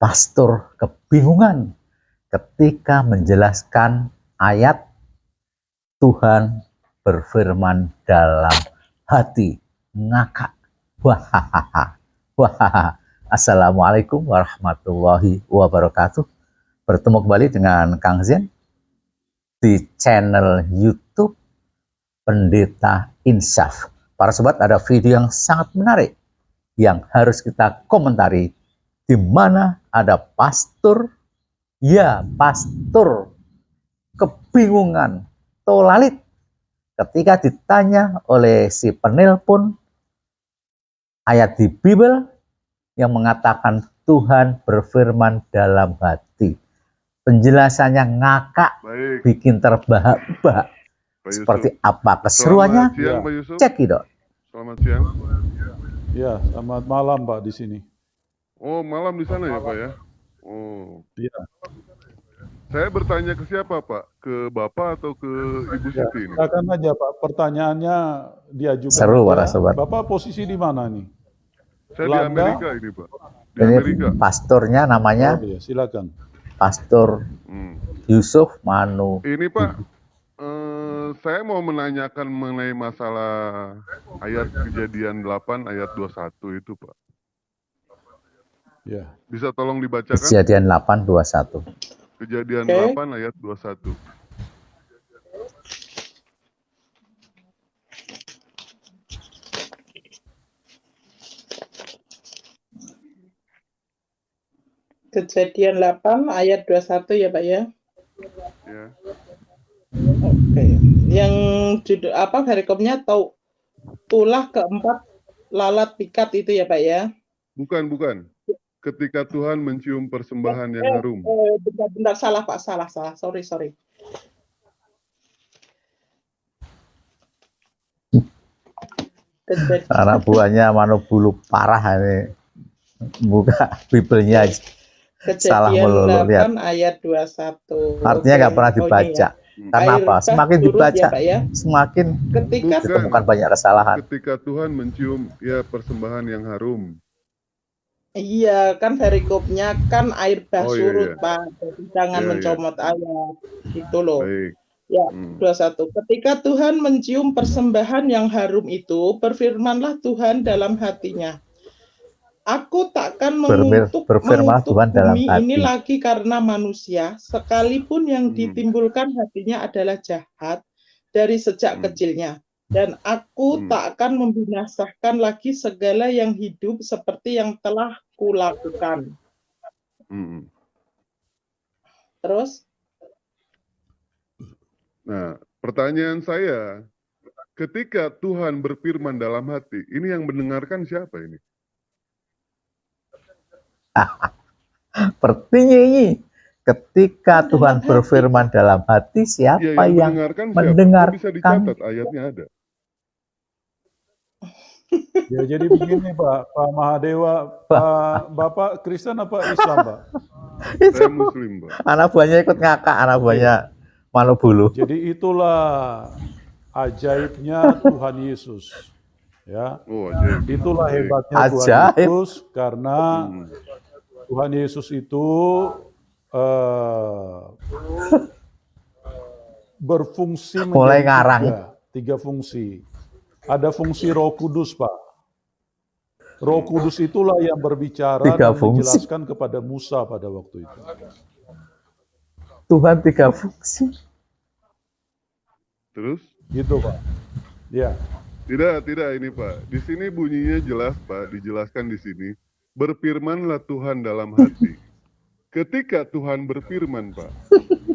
pastor kebingungan ketika menjelaskan ayat Tuhan berfirman dalam hati, ngakak. Wahahaha. Wahahaha. Assalamualaikum warahmatullahi wabarakatuh. Bertemu kembali dengan Kang Zen di channel YouTube Pendeta Insaf. Para sobat, ada video yang sangat menarik yang harus kita komentari, di mana ada pastor kebingungan, tolalit ketika ditanya oleh si penelpon ayat di Bible yang mengatakan Tuhan berfirman dalam hati. Penjelasannya ngakak, bikin terbahak-bahak. Seperti apa keseruannya? Cekidot. Selamat siang. Ya, selamat malam Pak di sini. Oh, malam di sana ya Pak ya? Oh. Iya. Saya bertanya ke siapa Pak? Ke Bapak atau ke Ibu Ya, Siti ini? silakan aja Pak. Pertanyaannya diajukan. Seru aja. para sobat. Bapak posisi di mana nih? Saya Belanda? di Amerika ini Pak. Di Ini Amerika. pastornya namanya Oh, iya, silakan. Pastor Yusuf Manu. Ini Pak, saya mau menanyakan mengenai masalah ayat Kejadian 8 ayat 21 itu Pak. Ya. Bisa tolong dibacakan? Kejadian 8:21. Kejadian 8 ayat 21. Kejadian 8 ayat 21 ya Pak ya. Ya. Oke. Yang judul apa perikopnya tulah keempat lalat pikat itu ya Pak ya. Bukan. Ketika Tuhan mencium persembahan yang harum. Bentar, salah Pak, salah. Sorry. Anak buahnya Manu Bulu parah ini. Buka Bibelnya salah melulu, lihat. Ayat 21. Artinya nggak pernah dibaca. Karena apa? Semakin dibaca, semakin ditemukan banyak kesalahan. Ketika Tuhan mencium persembahan yang harum. Iya, kan perikopnya kan air bah surut, iya. Pak. Jadi jangan mencomot ayat. Itu loh. Baik. Ya, 21. Ketika Tuhan mencium persembahan yang harum itu, berfirmanlah Tuhan dalam hatinya. Aku takkan mengutuk bumi ini lagi karena manusia, sekalipun yang ditimbulkan hatinya adalah jahat dari sejak kecilnya. Dan aku tak akan membinasakan lagi segala yang hidup seperti yang telah kulakukan. Terus? Nah, pertanyaan saya, ketika Tuhan berfirman dalam hati, ini yang mendengarkan siapa ini? Pertanyaan ketika Tuhan berfirman dalam hati, siapa yang mendengarkan? Bisa dicatat ayatnya ada. Ya, jadi begini Pak Mahadewa, Bapak Kristen apa Islam Pak? Saya Muslim Pak. Anak buahnya ikut ngakak, anak buahnya Manu Bulu. Jadi itulah ajaibnya Tuhan Yesus. Ya, itulah hebatnya Tuhan Yesus, karena Tuhan Yesus itu berfungsi menjadi tiga fungsi. Ada fungsi Roh Kudus, Pak. Roh Kudus itulah yang berbicara dan menjelaskan kepada Musa pada waktu itu. Tuhan tiga fungsi. Terus? Gitu, Pak. Ya. Tidak ini Pak. Di sini bunyinya jelas Pak, dijelaskan di sini. Berfirmanlah Tuhan dalam hati. Ketika Tuhan berfirman Pak,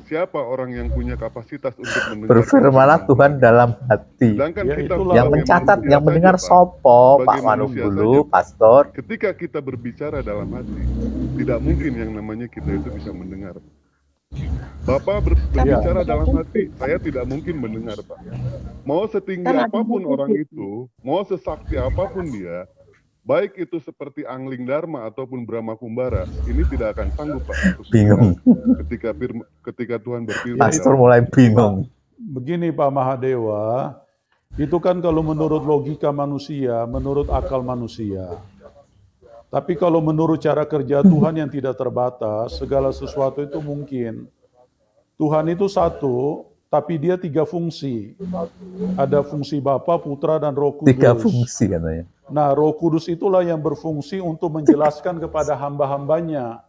siapa orang yang punya kapasitas untuk mendengar? Berfirmanlah Tuhan dalam hati. Yang mencatat, yang mendengar sopo, Pak Manu Bulu, pastor. Ketika kita berbicara dalam hati, tidak mungkin yang namanya kita itu bisa mendengar. Bapak berbicara dalam hati, saya tidak mungkin mendengar Pak. Mau setinggi apapun orang itu, mau sesakti apapun dia, baik itu seperti Angling Dharma ataupun Brahma Kumbara, ini tidak akan sanggup Pak. Bingung. Ketika Tuhan berfirman. Pastor mulai bingung. Begini Pak Mahadewa, itu kan kalau menurut logika manusia, menurut akal manusia. Tapi kalau menurut cara kerja Tuhan yang tidak terbatas, segala sesuatu itu mungkin. Tuhan itu satu, tapi dia 3 fungsi. Ada fungsi Bapa, Putra, dan Roh Kudus. 3 fungsi katanya. Nah, Roh Kudus itulah yang berfungsi untuk menjelaskan kepada hamba-hambanya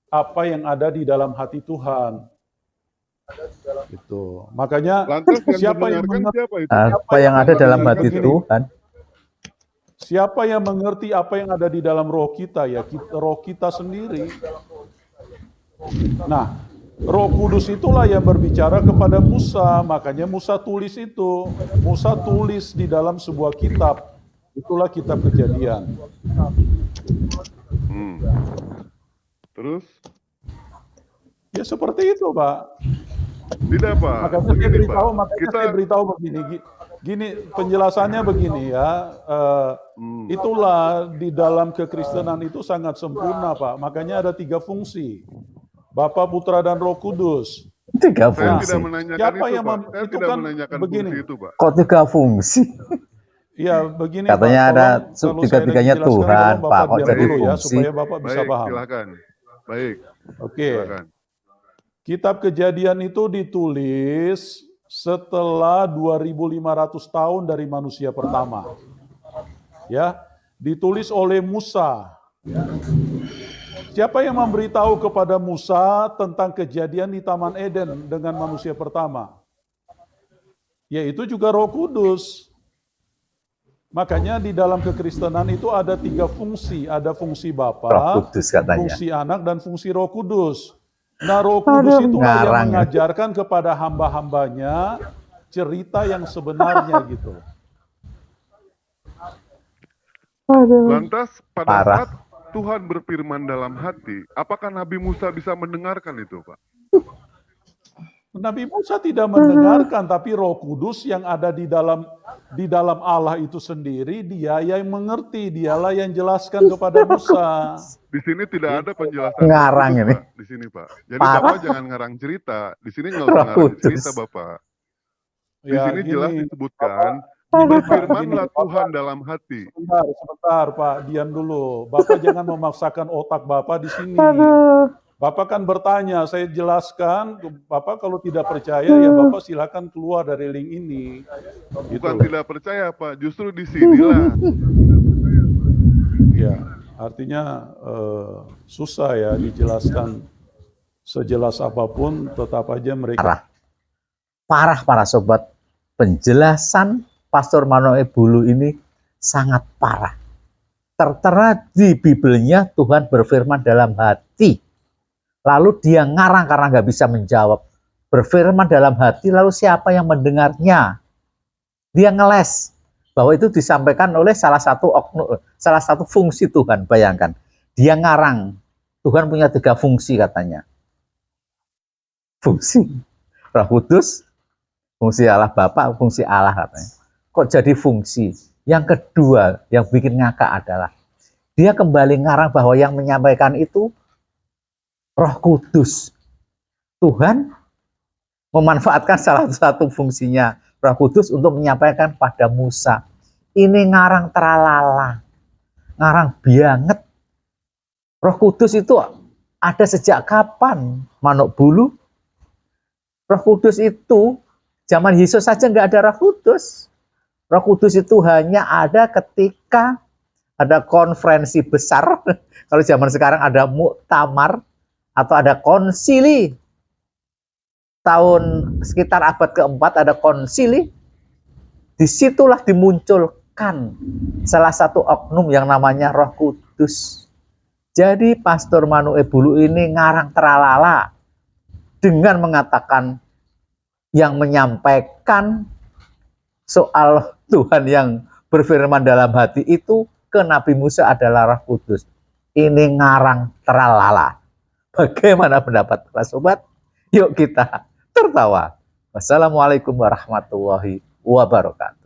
apa yang ada di dalam hati Tuhan. Gitu. Makanya Lantas yang siapa yang mendengarkan mengerti siapa itu? Apa yang ada dalam hati begini, Tuhan? siapa yang mengerti apa yang ada di dalam roh kita, ya roh kita sendiri. Nah, Roh Kudus itulah yang berbicara kepada Musa, makanya Musa tulis itu. Musa tulis di dalam sebuah kitab, itulah kitab Kejadian. Terus? Ya seperti itu, Pak. Tidak, Pak. Makanya Begini, saya beritahu begini. Gini, penjelasannya begini ya. Itulah di dalam kekristenan itu sangat sempurna, Pak. Makanya ada 3 fungsi. Bapa, Putra, dan Roh Kudus. 3 Saya fungsi. tidak menanyakan Siapa itu, yang Pak. Saya itu tidak kan menanyakan begini. fungsi itu, Pak. Kok 3 fungsi? Ya, begini Katanya Pak. ada Kalau tiga-tiganya saya jelaskan, Tuhan, tolong Pak. Bapak Kok diam jadi dulu ya, fungsi? supaya Bapak bisa Baik, paham. silakan. Baik, Oke. silakan. Kitab Kejadian itu ditulis setelah 2500 tahun dari manusia pertama. Ya, ditulis oleh Musa. Siapa yang memberitahu kepada Musa tentang kejadian di Taman Eden dengan manusia pertama? Yaitu juga Roh Kudus. Makanya di dalam kekristenan itu ada 3 fungsi. Ada fungsi Bapa, Roh Kudus katanya. fungsi Anak, dan fungsi Roh Kudus. Nah, Roh Kudus itulah yang mengajarkan kepada hamba-hambanya cerita yang sebenarnya gitu. Lantas pada saat Tuhan berfirman dalam hati, apakah Nabi Musa bisa mendengarkan itu, Pak? Nabi Musa tidak mendengarkan, tapi Roh Kudus yang ada di dalam Allah itu sendiri, dia yang mengerti, dialah yang jelaskan kepada Musa. Di sini tidak ada penjelasan Ngarang Roh Kudus, ini. Pak, di sini, Pak. Jadi Bapak jangan ngarang cerita. Di sini nggak usah Roh ngarang Kudus. cerita, Bapak. Di Ya, sini gini, jelas disebutkan, Bapak, berfirmanlah gini, Tuhan dalam hati. Sebentar, Pak, diam dulu. Bapak jangan memaksakan otak Bapak di sini. Bapak kan bertanya, saya jelaskan. Bapak kalau tidak percaya, ya Bapak silakan keluar dari link ini. Bukan Gitu. tidak percaya, Pak. Justru di sinilah. Ya, artinya susah ya dijelaskan sejelas apapun, tetap aja mereka. Parah para sobat. Penjelasan Pastor Manoe Bulu ini sangat parah. Tertera di Bibelnya Tuhan berfirman dalam hati. Lalu dia ngarang karena nggak bisa menjawab. Berfirman dalam hati, lalu siapa yang mendengarnya? Dia ngeles bahwa itu disampaikan oleh salah satu fungsi Tuhan. Bayangkan, dia ngarang. Tuhan punya 3 fungsi katanya. Fungsi Roh Kudus, fungsi Allah Bapa, fungsi Allah katanya. Kok jadi fungsi? Yang kedua yang bikin ngakak adalah dia kembali ngarang bahwa yang menyampaikan itu Roh Kudus. Tuhan memanfaatkan salah satu fungsinya Roh Kudus untuk menyampaikan pada Musa. Ini ngarang teralala, ngarang bianget. Roh Kudus itu ada sejak kapan, Manuk Bulu? Roh Kudus itu zaman Yesus saja nggak ada Roh Kudus. Roh Kudus itu hanya ada ketika ada konferensi besar. Kalau zaman sekarang ada muktamar atau ada konsili. Tahun sekitar abad keempat ada konsili. Disitulah dimunculkan salah satu oknum yang namanya Roh Kudus. Jadi Pastor Manoe Bulu ini ngarang teralala dengan mengatakan yang menyampaikan soal Tuhan yang berfirman dalam hati itu ke Nabi Musa adalah Roh Kudus. Ini ngarang teralala. Bagaimana pendapat para sobat? Yuk kita tertawa. Wassalamualaikum warahmatullahi wabarakatuh.